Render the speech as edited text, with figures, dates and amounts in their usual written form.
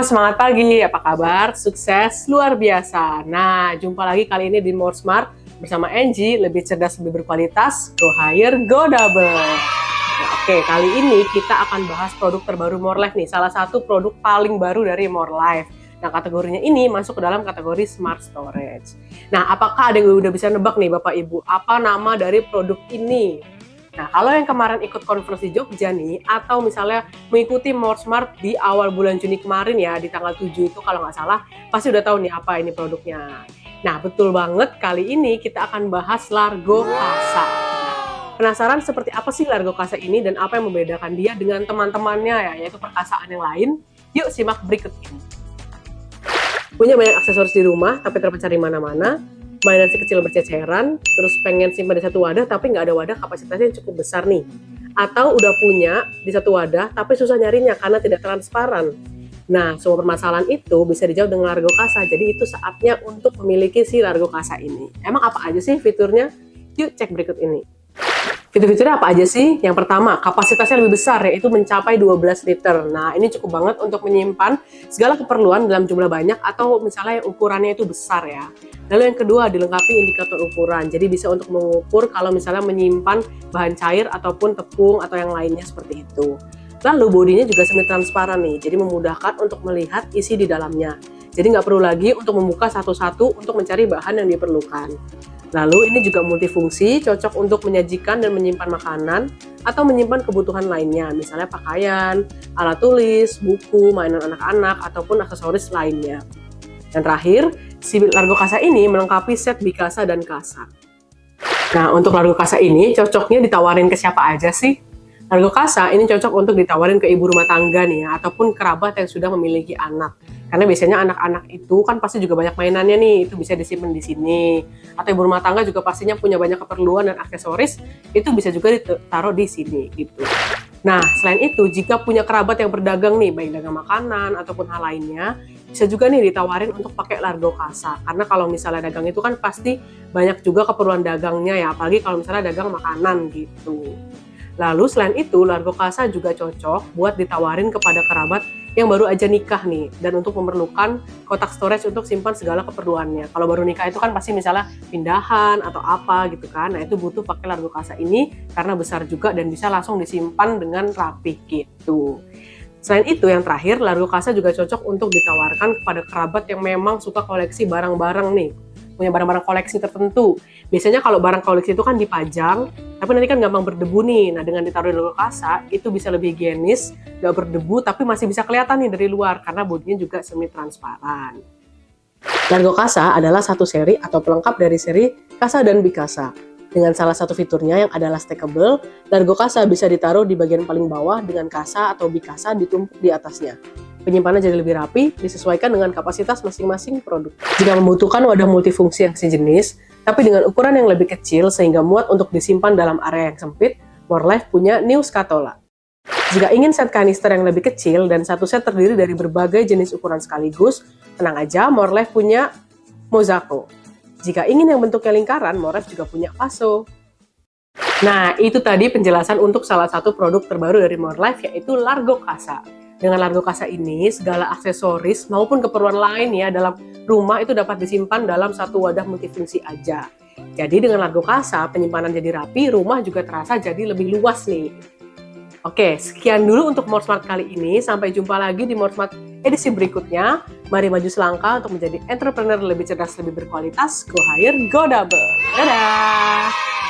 Semangat pagi, apa kabar? Sukses luar biasa. Nah, jumpa lagi kali ini di More Smart bersama Angie, lebih cerdas, lebih berkualitas, go higher, go double. Nah, oke, kali ini kita akan bahas produk terbaru More Life nih, salah satu produk paling baru dari More Life. Nah, kategorinya ini masuk ke dalam kategori Smart Storage. Nah, apakah ada yang udah bisa nebak nih Bapak Ibu, apa nama dari produk ini? Nah, kalau yang kemarin ikut konferensi Jogja nih, atau misalnya mengikuti More Smart di awal bulan Juni kemarin ya, di tanggal 7 itu kalau nggak salah, pasti udah tahu nih apa ini produknya. Nah, betul banget, kali ini kita akan bahas Largo Casa. Nah, penasaran seperti apa sih Largo Casa ini dan apa yang membedakan dia dengan teman-temannya ya, yaitu perkasaan yang lain? Yuk simak berikut ini. Punya banyak aksesoris di rumah, tapi terpencar di mana-mana. Mainan si kecil berceceran, terus pengen simpan di satu wadah tapi nggak ada wadah kapasitasnya yang cukup besar nih. Atau udah punya di satu wadah tapi susah nyarinya karena tidak transparan. Nah, semua permasalahan itu bisa dijawab dengan Largo Casa, jadi itu saatnya untuk memiliki si Largo Casa ini. Emang apa aja sih fiturnya? Yuk cek berikut ini. Fitur-fiturnya apa aja sih? Yang pertama, kapasitasnya lebih besar, yaitu mencapai 12 liter. Nah, ini cukup banget untuk menyimpan segala keperluan dalam jumlah banyak atau misalnya ukurannya itu besar ya. Lalu yang kedua, dilengkapi indikator ukuran. Jadi bisa untuk mengukur kalau misalnya menyimpan bahan cair ataupun tepung atau yang lainnya seperti itu. Lalu bodinya juga semi transparan nih, jadi memudahkan untuk melihat isi di dalamnya. Jadi nggak perlu lagi untuk membuka satu-satu untuk mencari bahan yang diperlukan. Lalu ini juga multifungsi, cocok untuk menyajikan dan menyimpan makanan atau menyimpan kebutuhan lainnya, misalnya pakaian, alat tulis, buku, mainan anak-anak, ataupun aksesoris lainnya. Dan terakhir, si Largo Casa ini melengkapi set Bicasa dan Casa. Nah, untuk Largo Casa ini cocoknya ditawarin ke siapa aja sih? Largo Casa ini cocok untuk ditawarin ke ibu rumah tangga nih ya, ataupun kerabat yang sudah memiliki anak. Karena biasanya anak-anak itu kan pasti juga banyak mainannya nih, itu bisa disimpan di sini. Atau ibu rumah tangga juga pastinya punya banyak keperluan dan aksesoris, itu bisa juga ditaruh di sini gitu. Nah, selain itu, jika punya kerabat yang berdagang nih, baik dagang makanan ataupun hal lainnya, bisa juga nih ditawarin untuk pakai Largo Casa. Karena kalau misalnya dagang itu kan pasti banyak juga keperluan dagangnya ya, apalagi kalau misalnya dagang makanan gitu. Lalu selain itu, Largo Casa juga cocok buat ditawarin kepada kerabat yang baru aja nikah nih, dan untuk memerlukan kotak storage untuk simpan segala keperluannya. Kalau baru nikah itu kan pasti misalnya pindahan atau apa gitu kan, nah itu butuh pakai Largo Casa ini karena besar juga dan bisa langsung disimpan dengan rapih gitu. Selain itu, yang terakhir, Largo Casa juga cocok untuk ditawarkan kepada kerabat yang memang suka koleksi barang-barang nih, punya barang-barang koleksi tertentu. Biasanya kalau barang koleksi itu kan dipajang, tapi nanti kan gampang berdebu nih. Nah, dengan ditaruh di Largo Casa, itu bisa lebih higienis, nggak berdebu, tapi masih bisa kelihatan nih dari luar, karena bodinya juga semi transparan. Largo Casa adalah satu seri atau pelengkap dari seri Casa dan Bicasa. Dengan salah satu fiturnya yang adalah stackable, Largo Casa bisa ditaruh di bagian paling bawah dengan Casa atau Bicasa ditumpuk di atasnya. Penyimpanan jadi lebih rapi, disesuaikan dengan kapasitas masing-masing produk. Jika membutuhkan wadah multifungsi yang sejenis, tapi dengan ukuran yang lebih kecil sehingga muat untuk disimpan dalam area yang sempit, More Life punya New Scatola. Jika ingin set kanister yang lebih kecil dan satu set terdiri dari berbagai jenis ukuran sekaligus, tenang aja, More Life punya Mozaco. Jika ingin yang bentuknya lingkaran, More Life juga punya Vaso. Nah, itu tadi penjelasan untuk salah satu produk terbaru dari More Life, yaitu Largo Casa. Dengan Largo Casa ini, segala aksesoris maupun keperluan lain ya dalam rumah itu dapat disimpan dalam satu wadah multifungsi aja. Jadi dengan Largo Casa, penyimpanan jadi rapi, rumah juga terasa jadi lebih luas nih. Oke, sekian dulu untuk More Smart kali ini. Sampai jumpa lagi di More Smart edisi berikutnya. Mari maju selangkah untuk menjadi entrepreneur lebih cerdas, lebih berkualitas. Go higher, go double. Dadah!